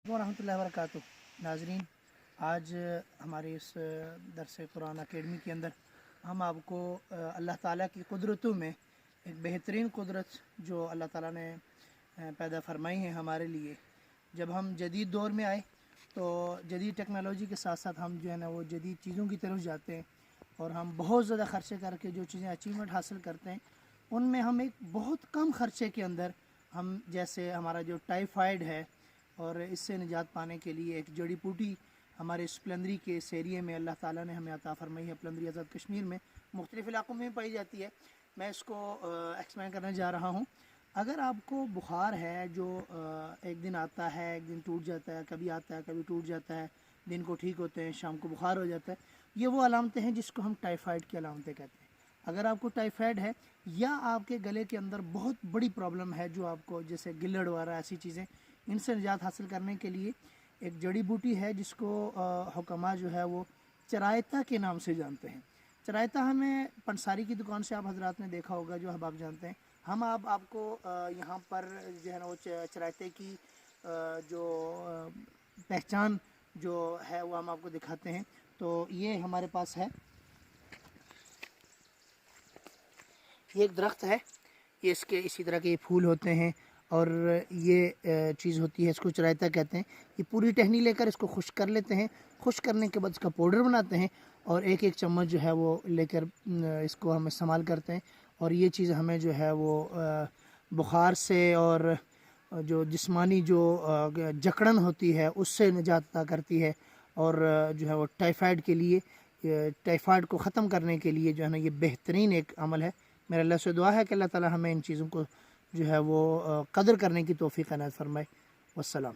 ورحمۃ اللہ وبرکاتہ۔ ناظرین، آج ہماری اس درس قرآن اکیڈمی کے اندر ہم آپ کو اللہ تعالیٰ کی قدرتوں میں ایک بہترین قدرت جو اللہ تعالیٰ نے پیدا فرمائی ہے ہمارے لیے، جب ہم جدید دور میں آئے تو جدید ٹیکنالوجی کے ساتھ ساتھ ہم جو ہے نا وہ جدید چیزوں کی طرف جاتے ہیں اور ہم بہت زیادہ خرچے کر کے جو چیزیں اچیومنٹ حاصل کرتے ہیں ان میں ہم ایک بہت کم خرچے کے اندر ہم جیسے ہمارا جو ٹائیفائڈ ہے اور اس سے نجات پانے کے لیے ایک جڑی بوٹی ہمارے اس پلندری کے اس ایریے میں اللہ تعالیٰ نے ہمیں عطا فرمائی ہے۔ پلندری آزاد کشمیر میں مختلف علاقوں میں پائی جاتی ہے۔ میں اس کو ایکسپلین کرنے جا رہا ہوں۔ اگر آپ کو بخار ہے جو ایک دن آتا ہے، ایک دن ٹوٹ جاتا ہے، کبھی آتا ہے کبھی ٹوٹ جاتا ہے، دن کو ٹھیک ہوتے ہیں، شام کو بخار ہو جاتا ہے، یہ وہ علامتیں ہیں جس کو ہم ٹائیفائڈ کی علامتیں کہتے ہیں۔ اگر آپ کو ٹائیفائڈ ہے یا آپ کے گلے کے اندر بہت بڑی پرابلم ہے جو آپ کو جیسے گلڑ وغیرہ ایسی چیزیں، ان سے نجات حاصل کرنے کے لیے ایک جڑی بوٹی ہے جس کو حکماء جو ہے وہ چرائتا کے نام سے جانتے ہیں۔ چرائتا ہمیں پنساری کی دکان سے آپ حضرات نے دیکھا ہوگا، جو آپ جانتے ہیں۔ ہم آپ کو یہاں پر جو ہے نا وہ چرائتے کی جو پہچان جو ہے وہ ہم آپ کو دکھاتے ہیں۔ تو یہ ہمارے پاس ہے، یہ ایک درخت ہے، یہ اس کے اسی طرح کے یہ پھول ہوتے ہیں اور یہ چیز ہوتی ہے، اس کو چرائتا کہتے ہیں۔ یہ پوری ٹہنی لے کر اس کو خشک کر لیتے ہیں، خشک کرنے کے بعد اس کا پاؤڈر بناتے ہیں اور ایک ایک چمچ جو ہے وہ لے کر اس کو ہم استعمال کرتے ہیں، اور یہ چیز ہمیں جو ہے وہ بخار سے اور جو جسمانی جو جکڑن ہوتی ہے اس سے نجات عطا کرتی ہے، اور جو ہے وہ ٹائیفائڈ کے لیے، ٹائیفائڈ کو ختم کرنے کے لیے جو ہے نا یہ بہترین ایک عمل ہے۔ میرے اللہ سے دعا ہے کہ اللہ تعالی ہمیں ان چیزوں کو جو ہے وہ قدر کرنے کی توفیق عنایت فرمائے۔ والسلام۔